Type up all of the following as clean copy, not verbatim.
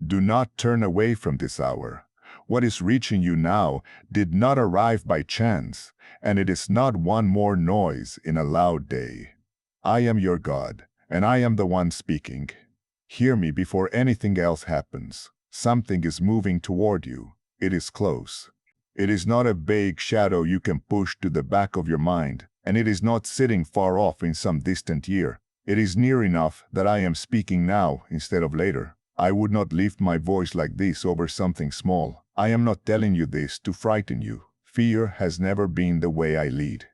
Do not turn away from this hour. What is reaching you now did not arrive by chance, and it is not one more noise in a loud day. I am your God, and I am the one speaking. Hear me before anything else happens. Something is moving toward you. It is close. It is not a vague shadow you can push to the back of your mind, and it is not sitting far off in some distant year. It is near enough that I am speaking now instead of later. I would not lift my voice like this over something small. I am not telling you this to frighten you. Fear has never been the way I lead.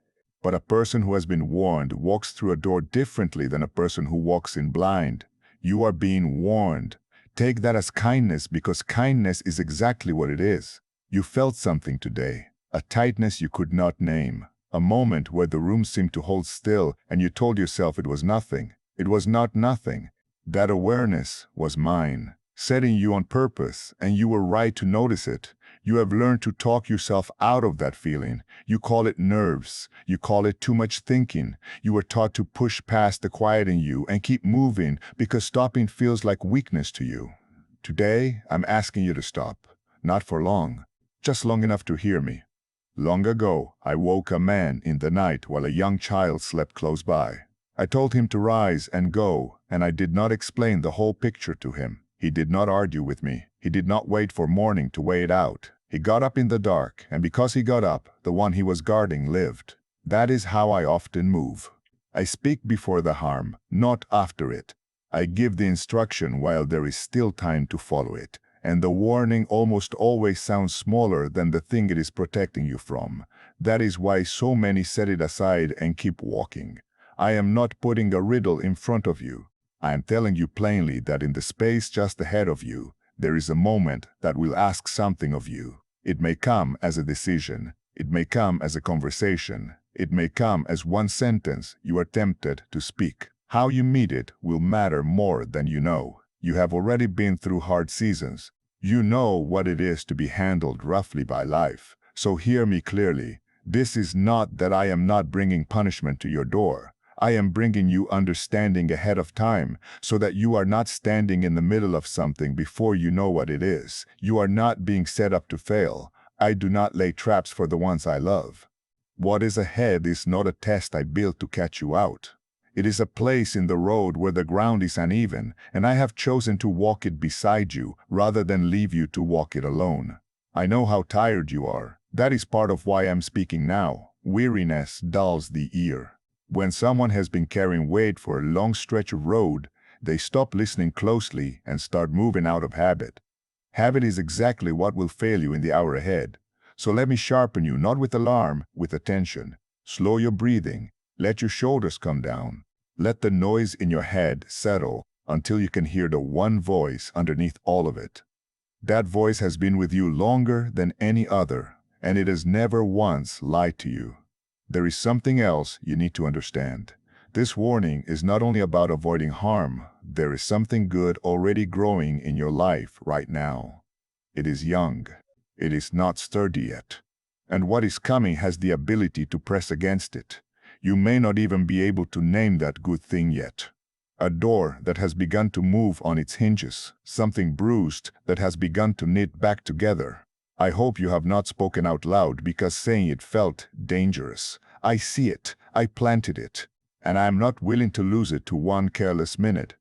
But a person who has been warned walks through a door differently than a person who walks in blind. You are being warned. Take that as kindness, because kindness is exactly what it is. You felt something today, a tightness you could not name, a moment where the room seemed to hold still and you told yourself it was nothing. It was not nothing. That awareness was mine, setting you on purpose, and you were right to notice it. You have learned to talk yourself out of that feeling. You call it nerves. You call it too much thinking. You were taught to push past the quiet in you and keep moving because stopping feels like weakness to you. Today, I'm asking you to stop. Not for long, just long enough to hear me. Long ago, I woke a man in the night while a young child slept close by. I told him to rise and go, and I did not explain the whole picture to him. He did not argue with me. He did not wait for morning to weigh it out. He got up in the dark, and because he got up, the one he was guarding lived. That is how I often move. I speak before the harm, not after it. I give the instruction while there is still time to follow it, and the warning almost always sounds smaller than the thing it is protecting you from. That is why so many set it aside and keep walking. I am not putting a riddle in front of you. I am telling you plainly that in the space just ahead of you, there is a moment that will ask something of you. It may come as a decision. It may come as a conversation. It may come as one sentence you are tempted to speak. How you meet it will matter more than you know. You have already been through hard seasons. You know what it is to be handled roughly by life. So hear me clearly. This is not that I am not bringing punishment to your door. I am bringing you understanding ahead of time so that you are not standing in the middle of something before you know what it is. You are not being set up to fail. I do not lay traps for the ones I love. What is ahead is not a test I built to catch you out. It is a place in the road where the ground is uneven, and I have chosen to walk it beside you rather than leave you to walk it alone. I know how tired you are. That is part of why I'm speaking now. Weariness dulls the ear. When someone has been carrying weight for a long stretch of road, they stop listening closely and start moving out of habit. Habit is exactly what will fail you in the hour ahead. So let me sharpen you, not with alarm, with attention. Slow your breathing. Let your shoulders come down. Let the noise in your head settle until you can hear the one voice underneath all of it. That voice has been with you longer than any other, and it has never once lied to you. There is something else you need to understand. This warning is not only about avoiding harm. There is something good already growing in your life right now. It is young. It is not sturdy yet. And what is coming has the ability to press against it. You may not even be able to name that good thing yet. A door that has begun to move on its hinges. Something bruised that has begun to knit back together. I hope you have not spoken out loud because saying it felt dangerous. I see it. I planted it. And I am not willing to lose it to one careless minute.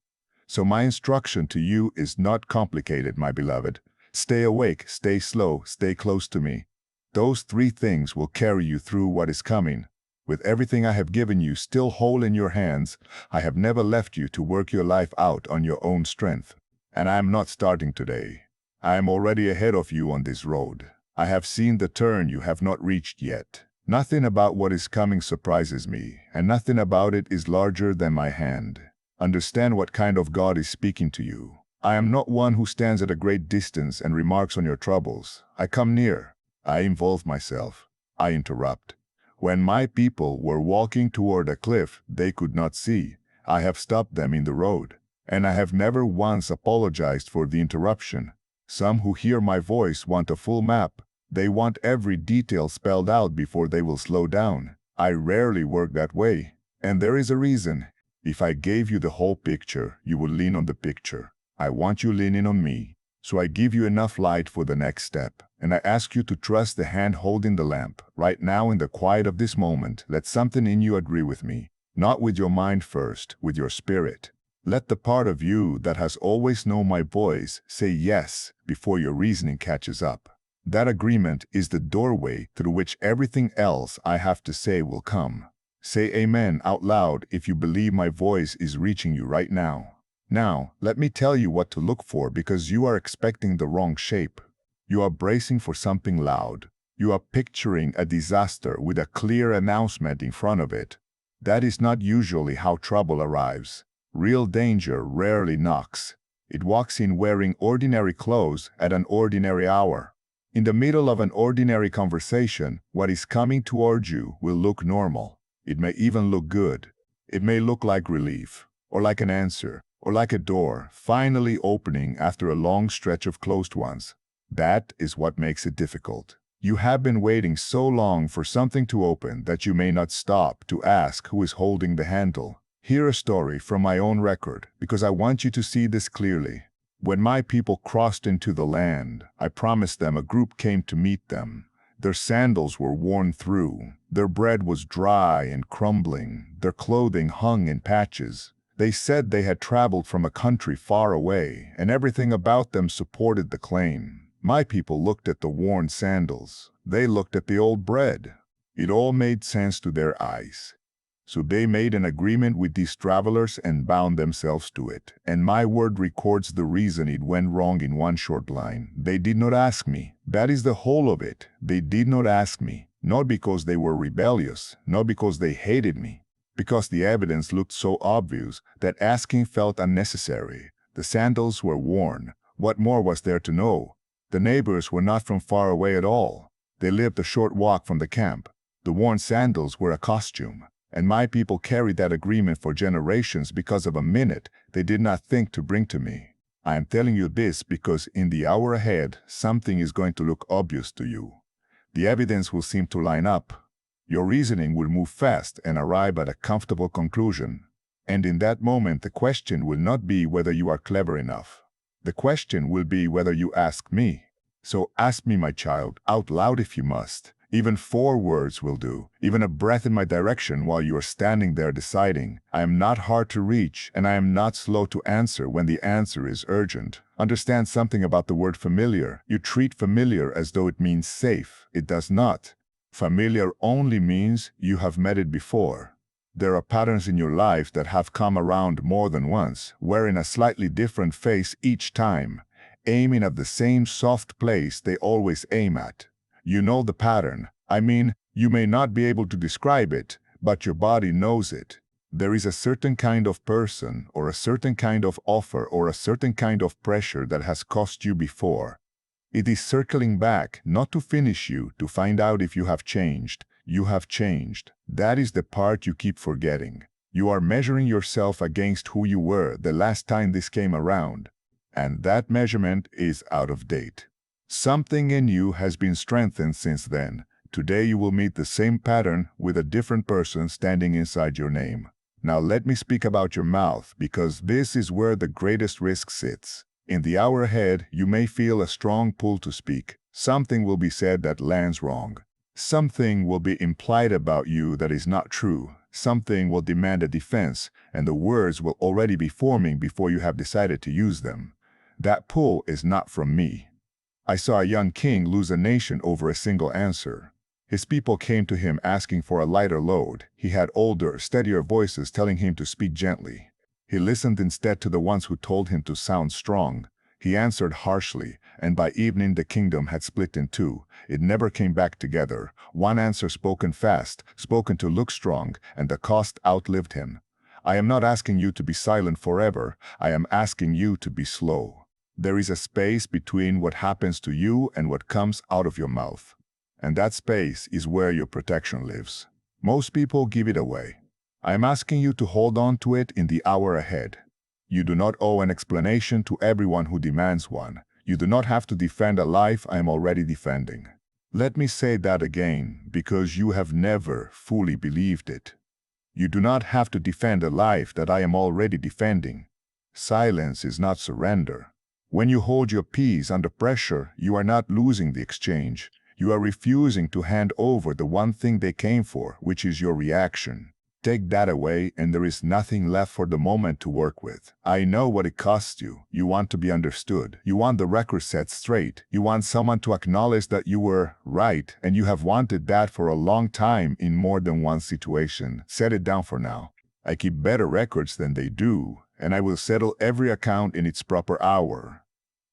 So my instruction to you is not complicated, my beloved. Stay awake, stay slow, stay close to me. Those three things will carry you through what is coming. With everything I have given you still whole in your hands, I have never left you to work your life out on your own strength. And I am not starting today. I am already ahead of you on this road. I have seen the turn you have not reached yet. Nothing about what is coming surprises me, and nothing about it is larger than my hand. Understand what kind of God is speaking to you. I am not one who stands at a great distance and remarks on your troubles. I come near. I involve myself. I interrupt. When my people were walking toward a cliff they could not see, I have stopped them in the road, and I have never once apologized for the interruption. Some who hear my voice want a full map. They want every detail spelled out before they will slow down. I rarely work that way, and there is a reason. If I gave you the whole picture, you would lean on the picture. I want you leaning on me. So I give you enough light for the next step, and I ask you to trust the hand holding the lamp. Right now, in the quiet of this moment, let something in you agree with me. Not with your mind first, with your spirit. Let the part of you that has always known my voice say yes before your reasoning catches up. That agreement is the doorway through which everything else I have to say will come. Say amen out loud if you believe my voice is reaching you right now. Now, let me tell you what to look for, because you are expecting the wrong shape. You are bracing for something loud. You are picturing a disaster with a clear announcement in front of it. That is not usually how trouble arrives. Real danger rarely knocks. It walks in wearing ordinary clothes at an ordinary hour. In the middle of an ordinary conversation, what is coming toward you will look normal. It may even look good. It may look like relief, or like an answer, or like a door finally opening after a long stretch of closed ones. That is what makes it difficult. You have been waiting so long for something to open that you may not stop to ask who is holding the handle. Hear a story from my own record, because I want you to see this clearly. When my people crossed into the land, I promised them a group came to meet them. Their sandals were worn through, their bread was dry and crumbling, their clothing hung in patches. They said they had traveled from a country far away, and everything about them supported the claim. My people looked at the worn sandals. They looked at the old bread. It all made sense to their eyes. So they made an agreement with these travelers and bound themselves to it. And my word records the reason it went wrong in one short line. They did not ask me. That is the whole of it. They did not ask me. Not because they were rebellious, not because they hated me. Because the evidence looked so obvious that asking felt unnecessary. The sandals were worn. What more was there to know? The neighbors were not from far away at all. They lived a short walk from the camp. The worn sandals were a costume. And my people carried that agreement for generations because of a minute they did not think to bring to me. I am telling you this because in the hour ahead, something is going to look obvious to you. The evidence will seem to line up. Your reasoning will move fast and arrive at a comfortable conclusion. And in that moment, the question will not be whether you are clever enough. The question will be whether you ask me. So ask me, my child, out loud if you must. Even 4 words will do, even a breath in my direction while you are standing there deciding. I am not hard to reach, and I am not slow to answer when the answer is urgent. Understand something about the word familiar. You treat familiar as though it means safe. It does not. Familiar only means you have met it before. There are patterns in your life that have come around more than once, wearing a slightly different face each time, aiming at the same soft place they always aim at. You know the pattern. I mean, you may not be able to describe it, but your body knows it. There is a certain kind of person, or a certain kind of offer, or a certain kind of pressure that has cost you before. It is circling back, not to finish you, to find out if you have changed. You have changed. That is the part you keep forgetting. You are measuring yourself against who you were the last time this came around, and that measurement is out of date. Something in you has been strengthened since then. Today you will meet the same pattern with a different person standing inside your name. Now let me speak about your mouth, because this is where the greatest risk sits. In the hour ahead, you may feel a strong pull to speak. Something will be said that lands wrong. Something will be implied about you that is not true. Something will demand a defense, and the words will already be forming before you have decided to use them. That pull is not from me. I saw a young king lose a nation over a single answer. His people came to him asking for a lighter load. He had older, steadier voices telling him to speak gently. He listened instead to the ones who told him to sound strong. He answered harshly, and by evening the kingdom had split in 2. It never came back together. One answer spoken fast, spoken to look strong, and the cost outlived him. I am not asking you to be silent forever. I am asking you to be slow. There is a space between what happens to you and what comes out of your mouth. And that space is where your protection lives. Most people give it away. I am asking you to hold on to it in the hour ahead. You do not owe an explanation to everyone who demands one. You do not have to defend a life I am already defending. Let me say that again, because you have never fully believed it. You do not have to defend a life that I am already defending. Silence is not surrender. When you hold your peace under pressure, you are not losing the exchange. You are refusing to hand over the one thing they came for, which is your reaction. Take that away and there is nothing left for the moment to work with. I know what it costs you. You want to be understood. You want the record set straight. You want someone to acknowledge that you were right, and you have wanted that for a long time in more than one situation. Set it down for now. I keep better records than they do, and I will settle every account in its proper hour.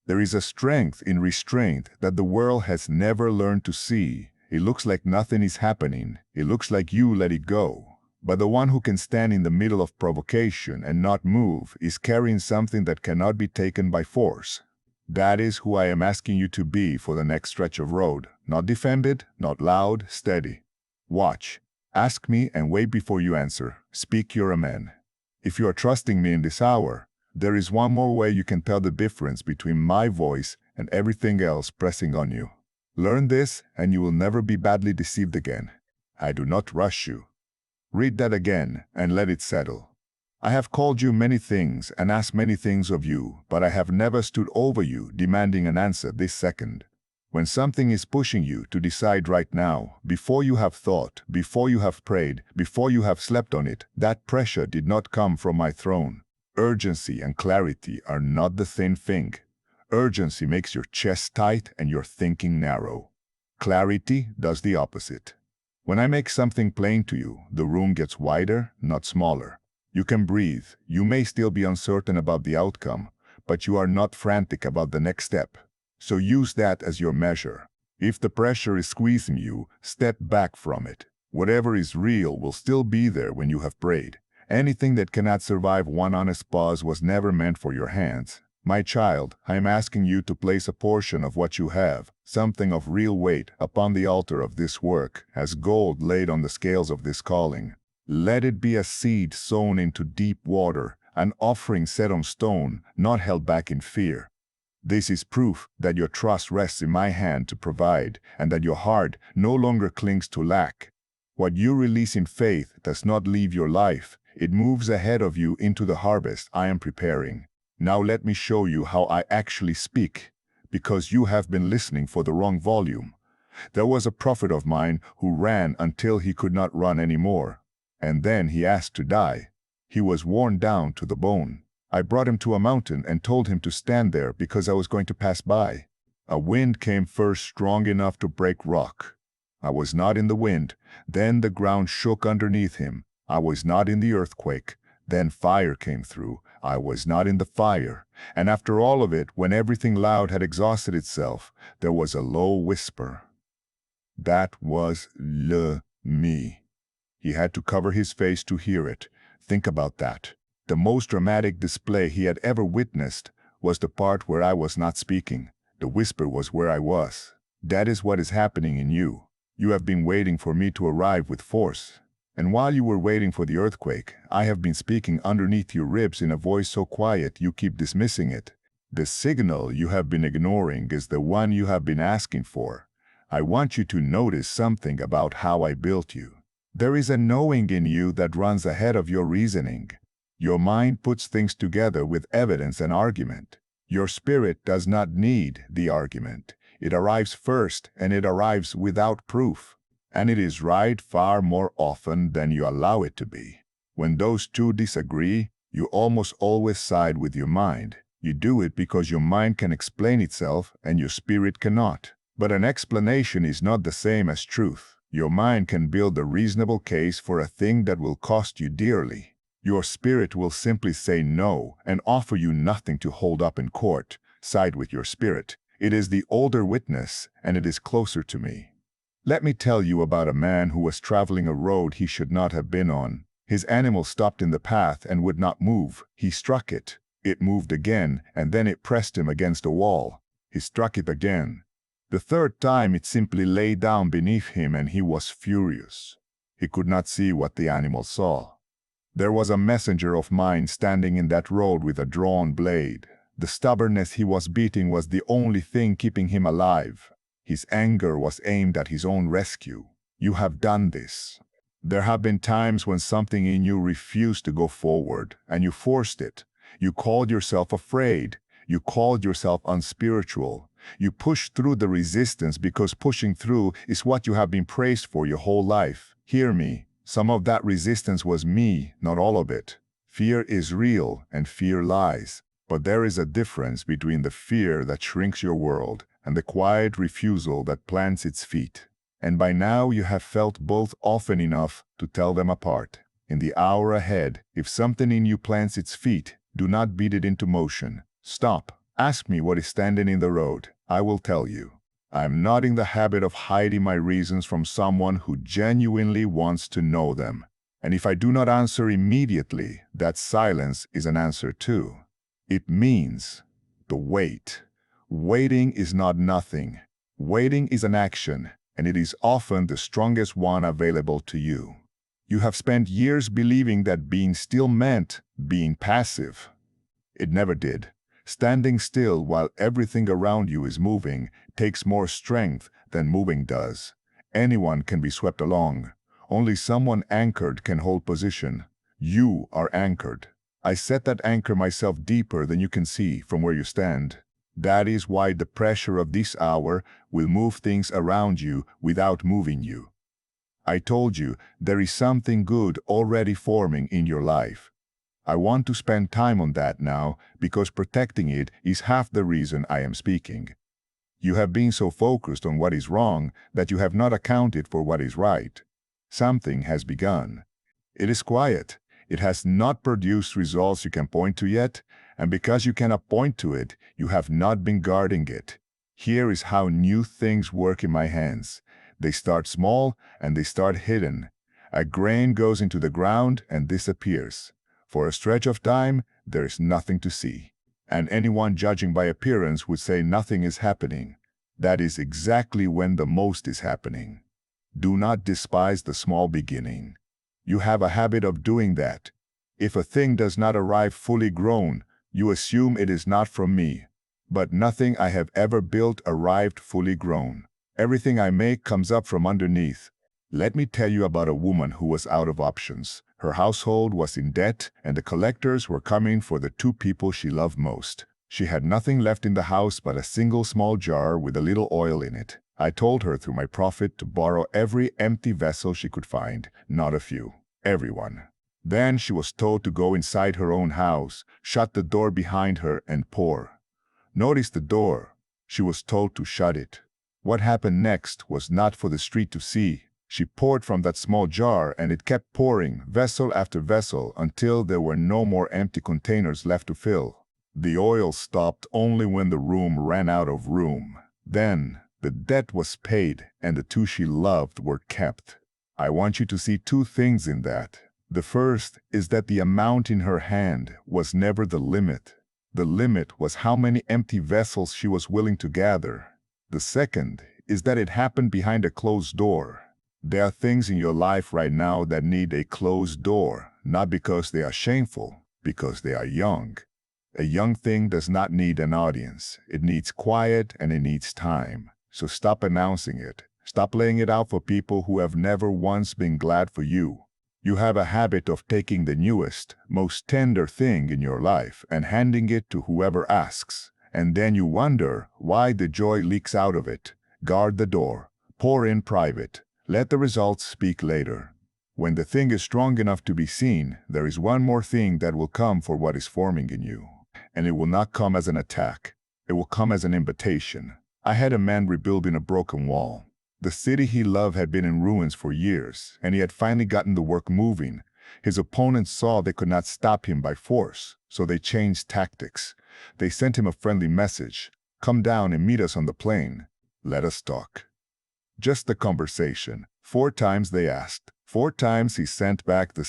There is a strength in restraint that the world has never learned to see. It looks like nothing is happening. It looks like you let it go. But the one who can stand in the middle of provocation and not move is carrying something that cannot be taken by force. That is who I am asking you to be for the next stretch of road. Not defended, not loud, steady. Watch. Ask me and wait before you answer. Speak your amen. If you are trusting me in this hour, there is one more way you can tell the difference between my voice and everything else pressing on you. Learn this and you will never be badly deceived again. I do not rush you. Read that again and let it settle. I have called you many things and asked many things of you, but I have never stood over you demanding an answer this second. When something is pushing you to decide right now, before you have thought, before you have prayed, before you have slept on it, that pressure did not come from my throne. Urgency and clarity are not the same thing. Urgency makes your chest tight and your thinking narrow. Clarity does the opposite. When I make something plain to you, the room gets wider, not smaller. You can breathe. You may still be uncertain about the outcome, but you are not frantic about the next step. So use that as your measure. If the pressure is squeezing you, step back from it. Whatever is real will still be there when you have prayed. Anything that cannot survive one honest pause was never meant for your hands. My child, I am asking you to place a portion of what you have, something of real weight, upon the altar of this work, as gold laid on the scales of this calling. Let it be a seed sown into deep water, an offering set on stone, not held back in fear. This is proof that your trust rests in my hand to provide, and that your heart no longer clings to lack. What you release in faith does not leave your life. It moves ahead of you into the harvest I am preparing. Now let me show you how I actually speak, because you have been listening for the wrong volume. There was a prophet of mine who ran until he could not run anymore, and then he asked to die. He was worn down to the bone. I brought him to a mountain and told him to stand there because I was going to pass by. A wind came first strong enough to break rock. I was not in the wind. Then the ground shook underneath him. I was not in the earthquake. Then fire came through. I was not in the fire. And after all of it, when everything loud had exhausted itself, there was a low whisper. That was me. He had to cover his face to hear it. Think about that. The most dramatic display he had ever witnessed was the part where I was not speaking. The whisper was where I was. That is what is happening in you. You have been waiting for me to arrive with force. And while you were waiting for the earthquake, I have been speaking underneath your ribs in a voice so quiet you keep dismissing it. The signal you have been ignoring is the one you have been asking for. I want you to notice something about how I built you. There is a knowing in you that runs ahead of your reasoning. Your mind puts things together with evidence and argument. Your spirit does not need the argument. It arrives first, and it arrives without proof. And it is right far more often than you allow it to be. When those two disagree, you almost always side with your mind. You do it because your mind can explain itself and your spirit cannot. But an explanation is not the same as truth. Your mind can build a reasonable case for a thing that will cost you dearly. Your spirit will simply say no and offer you nothing to hold up in court. Side with your spirit. It is the older witness, and it is closer to me. Let me tell you about a man who was traveling a road he should not have been on. His animal stopped in the path and would not move. He struck it. It moved again, and then it pressed him against a wall. He struck it again. The third time it simply lay down beneath him, and he was furious. He could not see what the animal saw. There was a messenger of mine standing in that road with a drawn blade. The stubbornness he was beating was the only thing keeping him alive. His anger was aimed at his own rescue. You have done this. There have been times when something in you refused to go forward, and you forced it. You called yourself afraid. You called yourself unspiritual. You pushed through the resistance because pushing through is what you have been praised for your whole life. Hear me. Some of that resistance was me, not all of it. Fear is real and fear lies. But there is a difference between the fear that shrinks your world and the quiet refusal that plants its feet. And by now you have felt both often enough to tell them apart. In the hour ahead, if something in you plants its feet, do not beat it into motion. Stop. Ask me what is standing in the road. I will tell you. I am not in the habit of hiding my reasons from someone who genuinely wants to know them. And if I do not answer immediately, that silence is an answer too. It means the wait. Waiting is not nothing. Waiting is an action, and it is often the strongest one available to you. You have spent years believing that being still meant being passive. It never did. Standing still while everything around you is moving takes more strength than moving does. Anyone can be swept along. Only someone anchored can hold position. You are anchored. I set that anchor myself deeper than you can see from where you stand. That is why the pressure of this hour will move things around you without moving you. I told you there is something good already forming in your life. I want to spend time on that now because protecting it is half the reason I am speaking. You have been so focused on what is wrong that you have not accounted for what is right. Something has begun. It is quiet. It has not produced results you can point to yet, and because you cannot point to it, you have not been guarding it. Here is how new things work in my hands. They start small and they start hidden. A grain goes into the ground and disappears. For a stretch of time, there is nothing to see. And anyone judging by appearance would say nothing is happening. That is exactly when the most is happening. Do not despise the small beginning. You have a habit of doing that. If a thing does not arrive fully grown, you assume it is not from me. But nothing I have ever built arrived fully grown. Everything I make comes up from underneath. Let me tell you about a woman who was out of options. Her household was in debt, and the collectors were coming for the two people she loved most. She had nothing left in the house but a single small jar with a little oil in it. I told her through my prophet to borrow every empty vessel she could find, not a few, everyone. Then she was told to go inside her own house, shut the door behind her, and pour. Notice the door. She was told to shut it. What happened next was not for the street to see. She poured from that small jar, and it kept pouring, vessel after vessel, until there were no more empty containers left to fill. The oil stopped only when the room ran out of room. Then, the debt was paid, and the two she loved were kept. I want you to see two things in that. The first is that the amount in her hand was never the limit. The limit was how many empty vessels she was willing to gather. The second is that it happened behind a closed door. There are things in your life right now that need a closed door, not because they are shameful, because they are young. A young thing does not need an audience. It needs quiet and it needs time. So stop announcing it. Stop laying it out for people who have never once been glad for you. You have a habit of taking the newest, most tender thing in your life and handing it to whoever asks. And then you wonder why the joy leaks out of it. Guard the door. Pour in private. Let the results speak later. When the thing is strong enough to be seen, there is one more thing that will come for what is forming in you. And it will not come as an attack. It will come as an invitation. I had a man rebuilding a broken wall. The city he loved had been in ruins for years, and he had finally gotten the work moving. His opponents saw they could not stop him by force, so they changed tactics. They sent him a friendly message. Come down and meet us on the plain. Let us talk. Just a conversation. 4 times they asked. 4 times he sent back the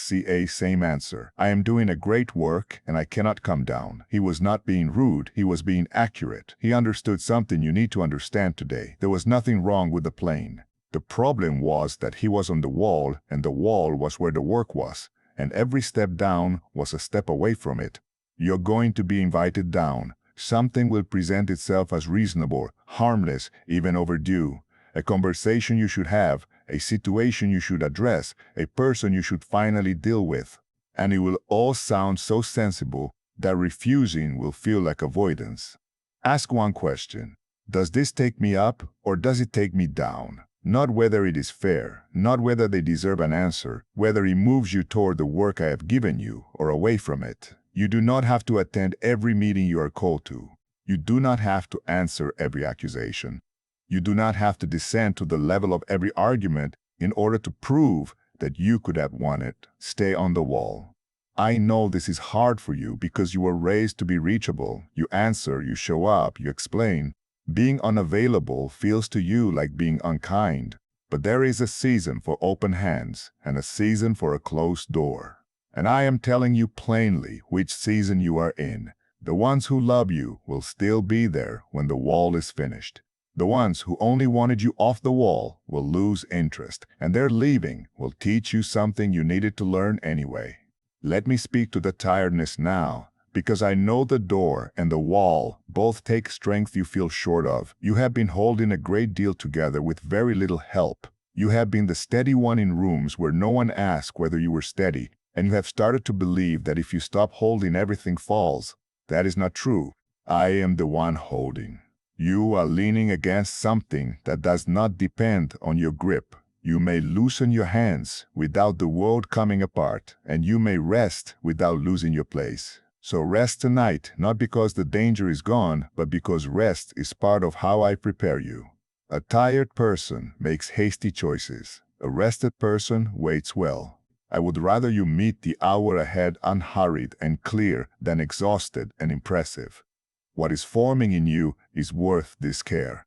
same answer. I am doing a great work and I cannot come down. He was not being rude, he was being accurate. He understood something you need to understand today. There was nothing wrong with the plane. The problem was that he was on the wall and the wall was where the work was, and every step down was a step away from it. You're going to be invited down. Something will present itself as reasonable, harmless, even overdue. A conversation you should have, a situation you should address, a person you should finally deal with. And it will all sound so sensible, that refusing will feel like avoidance. Ask one question: does this take me up or does it take me down? Not whether it is fair, not whether they deserve an answer, whether it moves you toward the work I have given you or away from it. You do not have to attend every meeting you are called to. You do not have to answer every accusation. You do not have to descend to the level of every argument in order to prove that you could have won it. Stay on the wall. I know this is hard for you because you were raised to be reachable. You answer, you show up, you explain. Being unavailable feels to you like being unkind, but there is a season for open hands and a season for a closed door. And I am telling you plainly which season you are in. The ones who love you will still be there when the wall is finished. The ones who only wanted you off the wall will lose interest, and their leaving will teach you something you needed to learn anyway. Let me speak to the tiredness now, because I know the door and the wall both take strength you feel short of. You have been holding a great deal together with very little help. You have been the steady one in rooms where no one asked whether you were steady, and you have started to believe that if you stop holding, everything falls. That is not true. I am the one holding. You are leaning against something that does not depend on your grip. You may loosen your hands without the world coming apart, and you may rest without losing your place. So rest tonight, not because the danger is gone, but because rest is part of how I prepare you. A tired person makes hasty choices. A rested person waits well. I would rather you meet the hour ahead unhurried and clear than exhausted and impressive. What is forming in you is worth this care.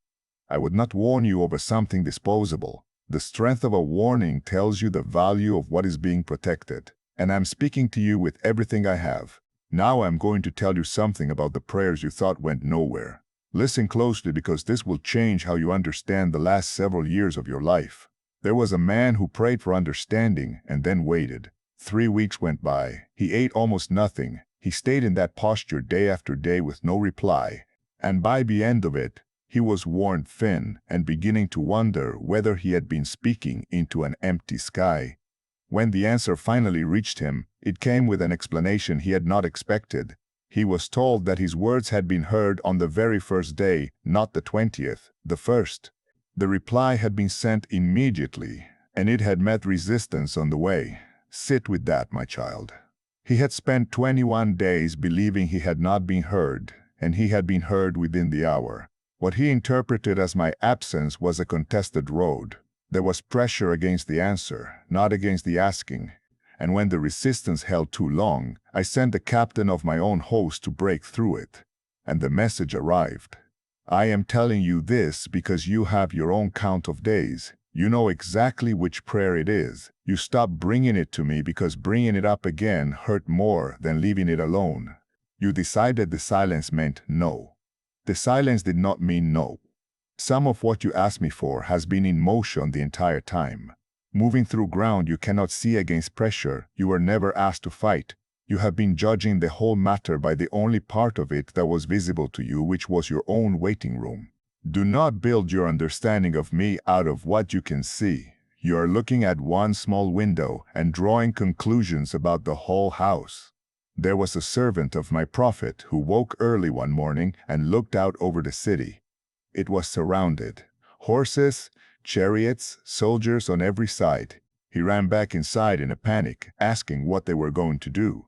I would not warn you over something disposable. The strength of a warning tells you the value of what is being protected, and I'm speaking to you with everything I have. Now I'm going to tell you something about the prayers you thought went nowhere. Listen closely because this will change how you understand the last several years of your life. There was a man who prayed for understanding and then waited. 3 weeks went by. He ate almost nothing. He stayed in that posture day after day with no reply. And by the end of it, he was worn thin and beginning to wonder whether he had been speaking into an empty sky. When the answer finally reached him, it came with an explanation he had not expected. He was told that his words had been heard on the very first day, not the 20th, the first. The reply had been sent immediately, and it had met resistance on the way. Sit with that, my child. He had spent 21 days believing he had not been heard, and he had been heard within the hour. What he interpreted as my absence was a contested road. There was pressure against the answer, not against the asking. And when the resistance held too long, I sent the captain of my own host to break through it. And the message arrived. I am telling you this because you have your own count of days. You know exactly which prayer it is. You stopped bringing it to me because bringing it up again hurt more than leaving it alone. You decided the silence meant no. The silence did not mean no. Some of what you asked me for has been in motion the entire time. Moving through ground you cannot see against pressure you were never asked to fight. You have been judging the whole matter by the only part of it that was visible to you, which was your own waiting room. Do not build your understanding of me out of what you can see. You are looking at one small window and drawing conclusions about the whole house. There was a servant of my prophet who woke early one morning and looked out over the city. It was surrounded. Horses, chariots, soldiers on every side. He ran back inside in a panic, asking what they were going to do.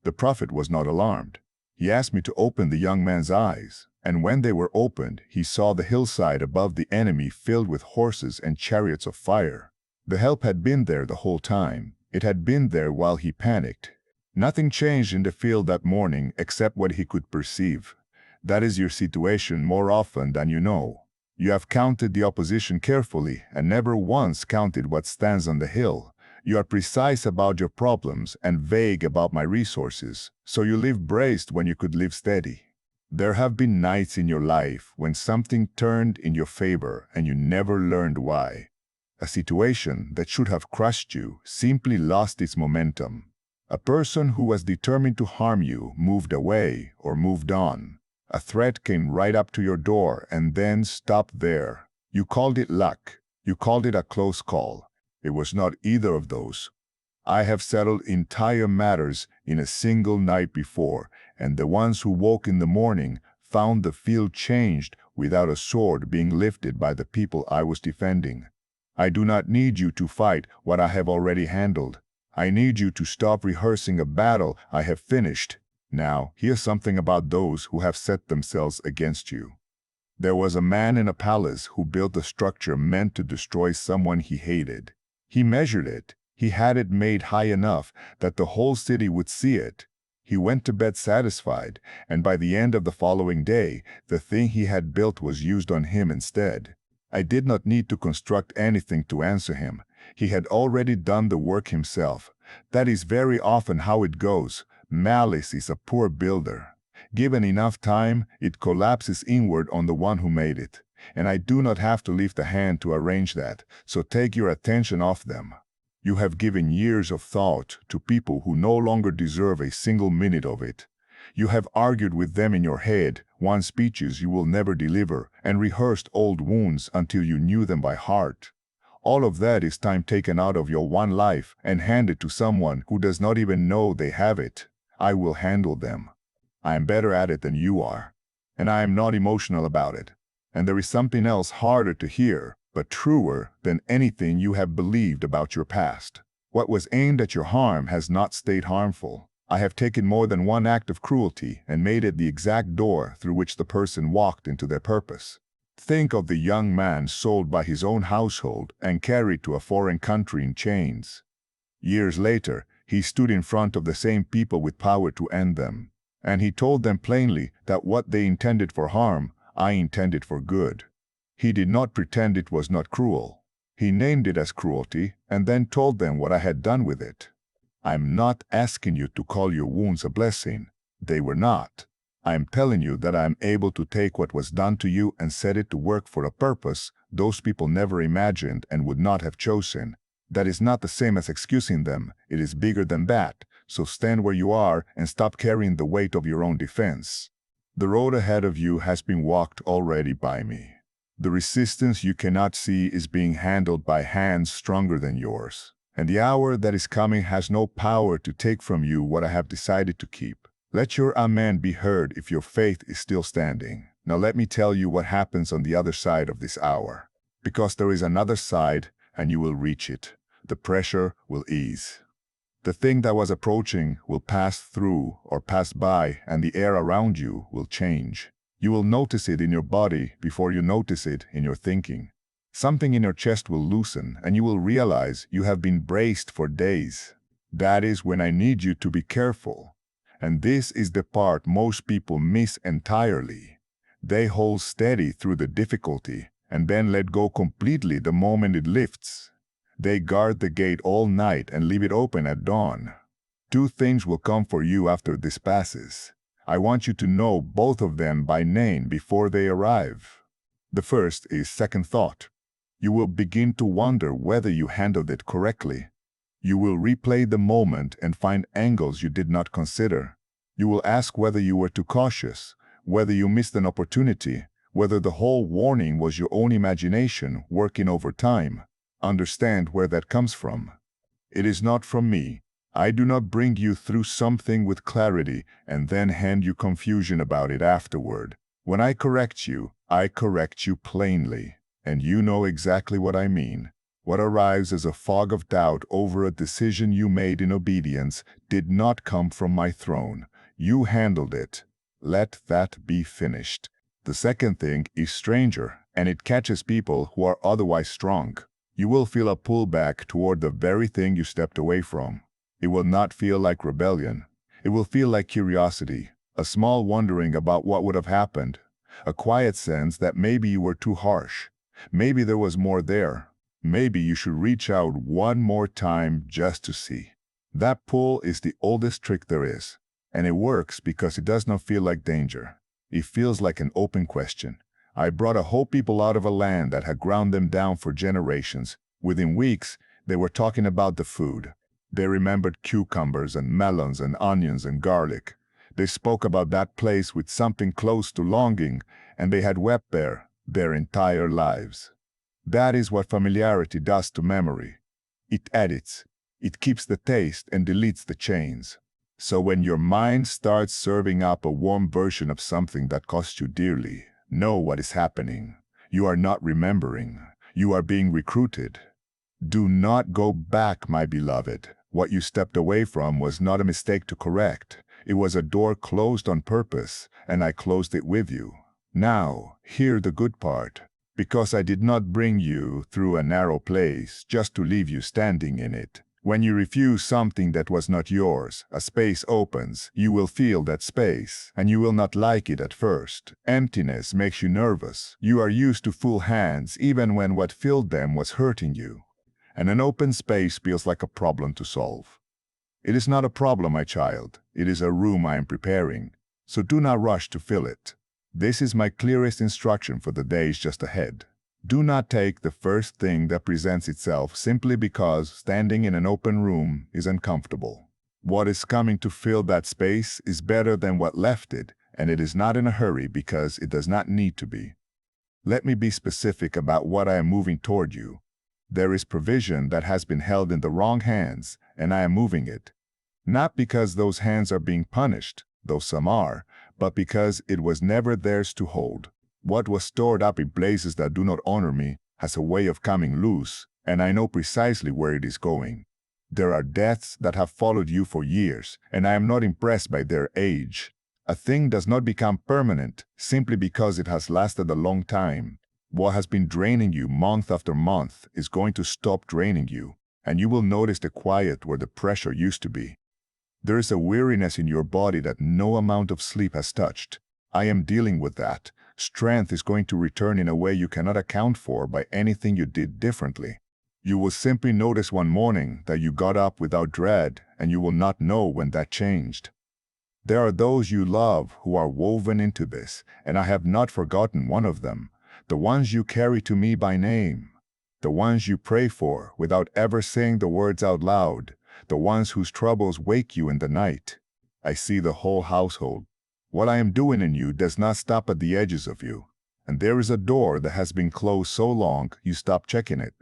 The prophet was not alarmed. He asked me to open the young man's eyes, and when they were opened, he saw the hillside above the enemy filled with horses and chariots of fire. The help had been there the whole time. It had been there while he panicked. Nothing changed in the field that morning except what he could perceive. That is your situation more often than you know. You have counted the opposition carefully and never once counted what stands on the hill. You are precise about your problems and vague about my resources, so you live braced when you could live steady. There have been nights in your life when something turned in your favor and you never learned why. A situation that should have crushed you simply lost its momentum. A person who was determined to harm you moved away or moved on. A threat came right up to your door and then stopped there. You called it luck. You called it a close call. It was not either of those. I have settled entire matters in a single night before, and the ones who woke in the morning found the field changed without a sword being lifted by the people I was defending. I do not need you to fight what I have already handled. I need you to stop rehearsing a battle I have finished. Now, here's something about those who have set themselves against you. There was a man in a palace who built a structure meant to destroy someone he hated. He measured it. He had it made high enough that the whole city would see it. He went to bed satisfied, and by the end of the following day, the thing he had built was used on him instead. I did not need to construct anything to answer him. He had already done the work himself. That is very often how it goes. Malice is a poor builder. Given enough time, it collapses inward on the one who made it. And I do not have to lift a hand to arrange that, so take your attention off them. You have given years of thought to people who no longer deserve a single minute of it. You have argued with them in your head, won speeches you will never deliver, and rehearsed old wounds until you knew them by heart. All of that is time taken out of your one life and handed to someone who does not even know they have it. I will handle them. I am better at it than you are, and I am not emotional about it. And there is something else harder to hear, but truer than anything you have believed about your past. What was aimed at your harm has not stayed harmful. I have taken more than one act of cruelty and made it the exact door through which the person walked into their purpose. Think of the young man sold by his own household and carried to a foreign country in chains. Years later, he stood in front of the same people with power to end them. And he told them plainly that what they intended for harm, I intended for good. He did not pretend it was not cruel. He named it as cruelty and then told them what I had done with it. I'm not asking you to call your wounds a blessing. They were not. I am telling you that I am able to take what was done to you and set it to work for a purpose those people never imagined and would not have chosen. That is not the same as excusing them. It is bigger than that. So stand where you are and stop carrying the weight of your own defense. The road ahead of you has been walked already by me. The resistance you cannot see is being handled by hands stronger than yours. And the hour that is coming has no power to take from you what I have decided to keep. Let your amen be heard if your faith is still standing. Now let me tell you what happens on the other side of this hour. Because there is another side, and you will reach it. The pressure will ease. The thing that was approaching will pass through or pass by, and the air around you will change. You will notice it in your body before you notice it in your thinking. Something in your chest will loosen, and you will realize you have been braced for days. That is when I need you to be careful. And this is the part most people miss entirely. They hold steady through the difficulty, and then let go completely the moment it lifts. They guard the gate all night and leave it open at dawn. Two things will come for you after this passes. I want you to know both of them by name before they arrive. The first is second thought. You will begin to wonder whether you handled it correctly. You will replay the moment and find angles you did not consider. You will ask whether you were too cautious, whether you missed an opportunity, whether the whole warning was your own imagination working overtime. Understand where that comes from. It is not from me. I do not bring you through something with clarity and then hand you confusion about it afterward. When I correct you plainly, and you know exactly what I mean. What arrives as a fog of doubt over a decision you made in obedience did not come from my throne. You handled it. Let that be finished. The second thing is stranger, and it catches people who are otherwise strong. You will feel a pullback toward the very thing you stepped away from. It will not feel like rebellion. It will feel like curiosity, a small wondering about what would have happened, a quiet sense that maybe you were too harsh. Maybe there was more there. Maybe you should reach out one more time just to see. That pull is the oldest trick there is, and it works because it does not feel like danger. It feels like an open question. I brought a whole people out of a land that had ground them down for generations. Within weeks, they were talking about the food. They remembered cucumbers and melons and onions and garlic. They spoke about that place with something close to longing, and they had wept there their entire lives. That is what familiarity does to memory. It edits, It keeps the taste and deletes the chains. So when your mind starts serving up a warm version of something that cost you dearly, know what is happening. You are not remembering. You are being recruited. Do not go back, my beloved. What you stepped away from was not a mistake to correct. It was a door closed on purpose, and I closed it with you. Now, hear the good part. Because I did not bring you through a narrow place just to leave you standing in it. When you refuse something that was not yours, a space opens. You will feel that space, and you will not like it at first. Emptiness makes you nervous. You are used to full hands, even when what filled them was hurting you. And an open space feels like a problem to solve. It is not a problem, my child. It is a room I am preparing. So do not rush to fill it. This is my clearest instruction for the days just ahead. Do not take the first thing that presents itself simply because standing in an open room is uncomfortable. What is coming to fill that space is better than what left it, and it is not in a hurry because it does not need to be. Let me be specific about what I am moving toward you. There is provision that has been held in the wrong hands, and I am moving it. Not because those hands are being punished, though some are, but because it was never theirs to hold. What was stored up in places that do not honor me has a way of coming loose, and I know precisely where it is going. There are deaths that have followed you for years, and I am not impressed by their age. A thing does not become permanent simply because it has lasted a long time. What has been draining you month after month is going to stop draining you, and you will notice the quiet where the pressure used to be. There is a weariness in your body that no amount of sleep has touched. I am dealing with that. Strength is going to return in a way you cannot account for by anything you did differently. You will simply notice one morning that you got up without dread, and you will not know when that changed. There are those you love who are woven into this, and I have not forgotten one of them, the ones you carry to me by name, the ones you pray for without ever saying the words out loud, the ones whose troubles wake you in the night. I see the whole household. What I am doing in you does not stop at the edges of you, and there is a door that has been closed so long you stop checking it.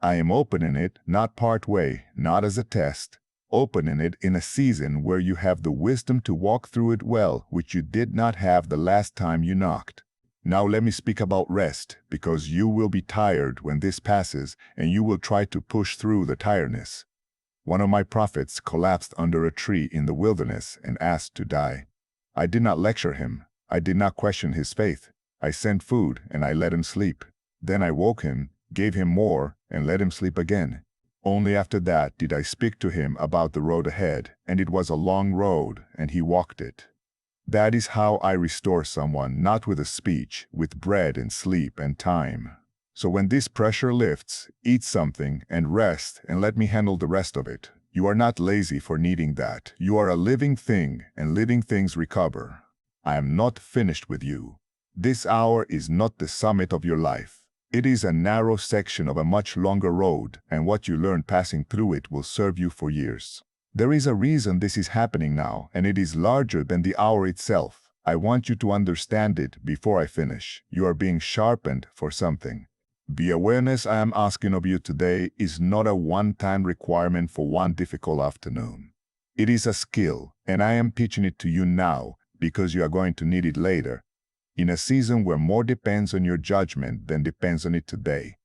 I am opening it not part way, not as a test, opening it in a season where you have the wisdom to walk through it well, which you did not have the last time you knocked. Now let me speak about rest, because you will be tired when this passes, and you will try to push through the tiredness. One of my prophets collapsed under a tree in the wilderness and asked to die. I did not lecture him. I did not question his faith. I sent food and I let him sleep. Then I woke him, gave him more, and let him sleep again. Only after that did I speak to him about the road ahead, and it was a long road, and he walked it. That is how I restore someone, not with a speech, with bread and sleep and time. So when this pressure lifts, eat something and rest and let me handle the rest of it. You are not lazy for needing that. You are a living thing, and living things recover. I am not finished with you. This hour is not the summit of your life. It is a narrow section of a much longer road, and what you learn passing through it will serve you for years. There is a reason this is happening now, and it is larger than the hour itself. I want you to understand it before I finish. You are being sharpened for something. The awareness I am asking of you today is not a one-time requirement for one difficult afternoon. It is a skill, and I am teaching it to you now because you are going to need it later, in a season where more depends on your judgment than depends on it today.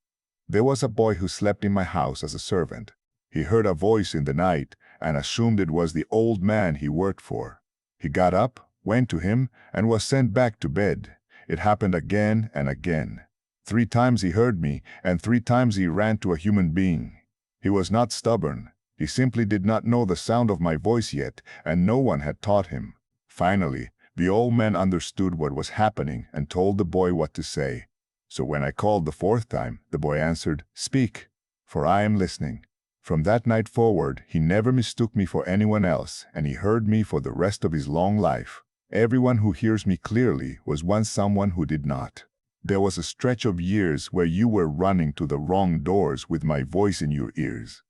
There was a boy who slept in my house as a servant. He heard a voice in the night and assumed it was the old man he worked for. He got up, went to him, and was sent back to bed. It happened again and again. 3 times he heard me, and 3 times he ran to a human being. He was not stubborn. He simply did not know the sound of my voice yet, and no one had taught him. Finally, the old man understood what was happening and told the boy what to say. So when I called the 4th time, the boy answered, "Speak, for I am listening." From that night forward, he never mistook me for anyone else, and he heard me for the rest of his long life. Everyone who hears me clearly was once someone who did not. There was a stretch of years where you were running to the wrong doors with my voice in your ears.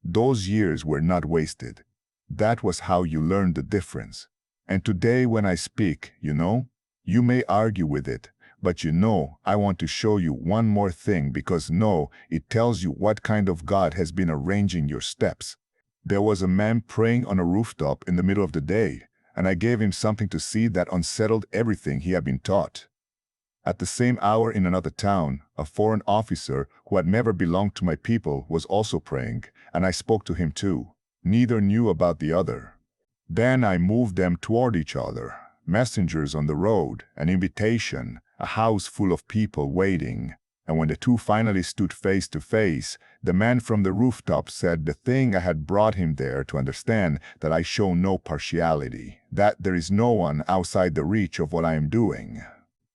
Those years were not wasted. That was how you learned the difference. And today when I speak, you may argue with it, but I want to show you one more thing because it tells you what kind of God has been arranging your steps. There was a man praying on a rooftop in the middle of the day, and I gave him something to see that unsettled everything he had been taught. At the same hour in another town, a foreign officer who had never belonged to my people was also praying, and I spoke to him too. Neither knew about the other. Then I moved them toward each other, messengers on the road, an invitation, a house full of people waiting. And when the two finally stood face to face, the man from the rooftop said the thing I had brought him there to understand, that I show no partiality, that there is no one outside the reach of what I am doing.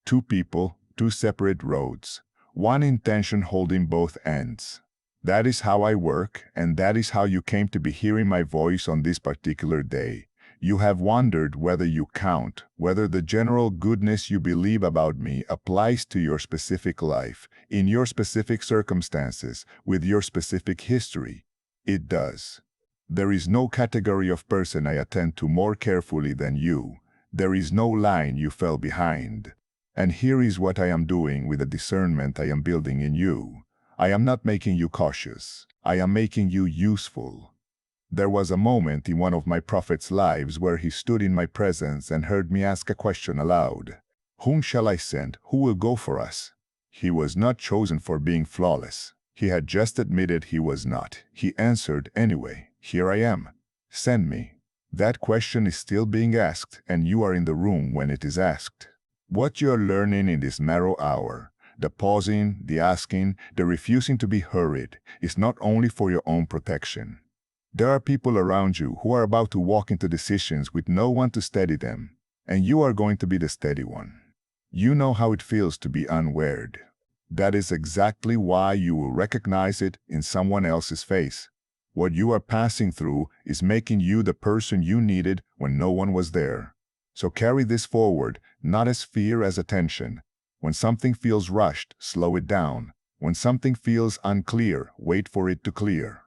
Two people, two separate roads, one intention holding both ends. That is how I work, and that is how you came to be hearing my voice on this particular day. You have wondered whether you count, whether the general goodness you believe about me applies to your specific life, in your specific circumstances, with your specific history. It does. There is no category of person I attend to more carefully than you. There is no line you fell behind. And here is what I am doing with the discernment I am building in you. I am not making you cautious. I am making you useful. There was a moment in one of my prophet's lives where he stood in my presence and heard me ask a question aloud. Whom shall I send? Who will go for us? He was not chosen for being flawless. He had just admitted he was not. He answered anyway, here I am. Send me. That question is still being asked, and you are in the room when it is asked. What you are learning in this narrow hour, the pausing, the asking, the refusing to be hurried, is not only for your own protection. There are people around you who are about to walk into decisions with no one to steady them, and you are going to be the steady one. You know how it feels to be unwed. That is exactly why you will recognize it in someone else's face. What you are passing through is making you the person you needed when no one was there. So carry this forward, not as fear, as attention. When something feels rushed, slow it down. When something feels unclear, wait for it to clear.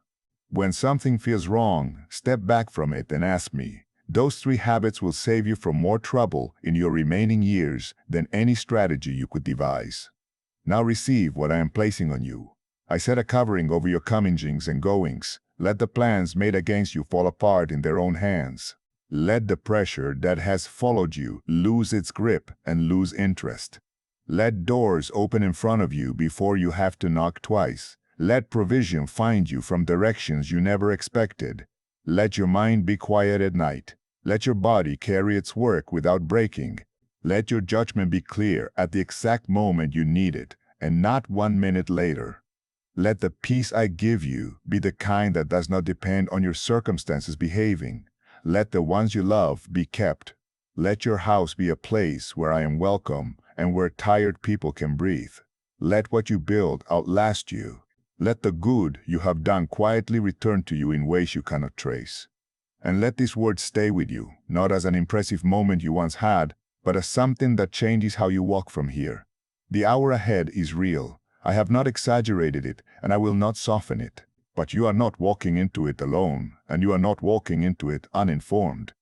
When something feels wrong, step back from it and ask me. Those 3 habits will save you from more trouble in your remaining years than any strategy you could devise. Now receive what I am placing on you. I set a covering over your comings and goings. Let the plans made against you fall apart in their own hands. Let the pressure that has followed you lose its grip and lose interest. Let doors open in front of you before you have to knock twice. Let provision find you from directions you never expected. Let your mind be quiet at night. Let your body carry its work without breaking. Let your judgment be clear at the exact moment you need it, and not 1 minute later. Let the peace I give you be the kind that does not depend on your circumstances behaving. Let the ones you love be kept. Let your house be a place where I am welcome and where tired people can breathe. Let what you build outlast you. Let the good you have done quietly return to you in ways you cannot trace. And let this word stay with you, not as an impressive moment you once had, but as something that changes how you walk from here. The hour ahead is real. I have not exaggerated it, and I will not soften it. But you are not walking into it alone, and you are not walking into it uninformed.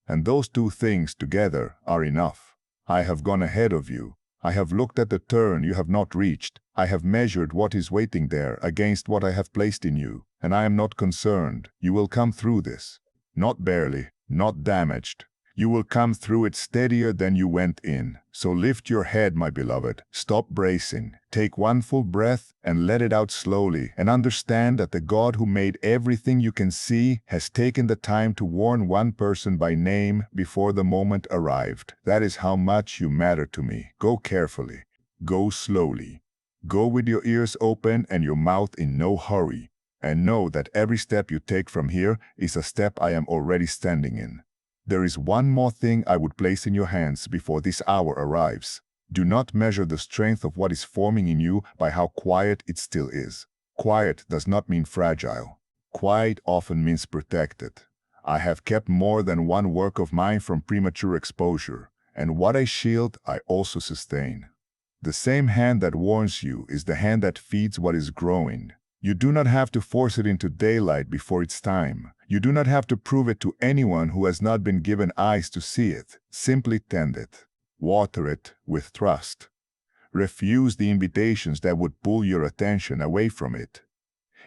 And those 2 things together are enough. I have gone ahead of you. I have looked at the turn you have not reached. I have measured what is waiting there against what I have placed in you, and I am not concerned. You will come through this. Not barely, not damaged. You will come through it steadier than you went in. So lift your head, my beloved. Stop bracing. Take 1 full breath and let it out slowly, and understand that the God who made everything you can see has taken the time to warn one person by name before the moment arrived. That is how much you matter to me. Go carefully. Go slowly. Go with your ears open and your mouth in no hurry. And know that every step you take from here is a step I am already standing in. There is one more thing I would place in your hands before this hour arrives. Do not measure the strength of what is forming in you by how quiet it still is. Quiet does not mean fragile. Quiet often means protected. I have kept more than one work of mine from premature exposure, and what I shield I also sustain. The same hand that warns you is the hand that feeds what is growing. You do not have to force it into daylight before it's time. You do not have to prove it to anyone who has not been given eyes to see it. Simply tend it. Water it with trust. Refuse the invitations that would pull your attention away from it.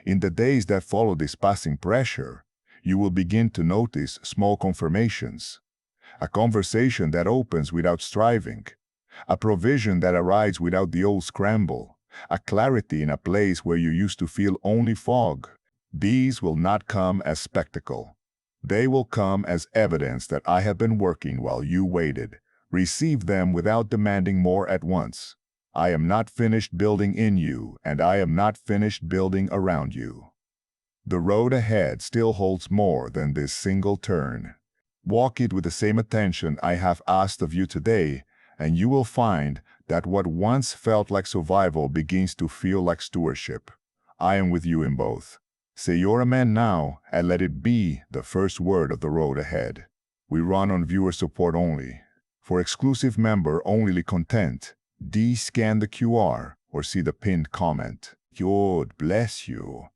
In the days that follow this passing pressure, You will begin to notice small confirmations. A conversation that opens without striving. A provision that arrives without the old scramble. A clarity in a place where you used to feel only fog. These will not come as spectacle. They will come as evidence that I have been working while you waited. Receive them without demanding more at once. I am not finished building in you, and I am not finished building around you. The road ahead still holds more than this single turn. Walk it with the same attention I have asked of you today, and you will find that what once felt like survival begins to feel like stewardship. I am with you in both. Say your amen now, and let it be the first word of the road ahead. We run on viewer support only. For exclusive member-only content, scan the QR or see the pinned comment. God bless you.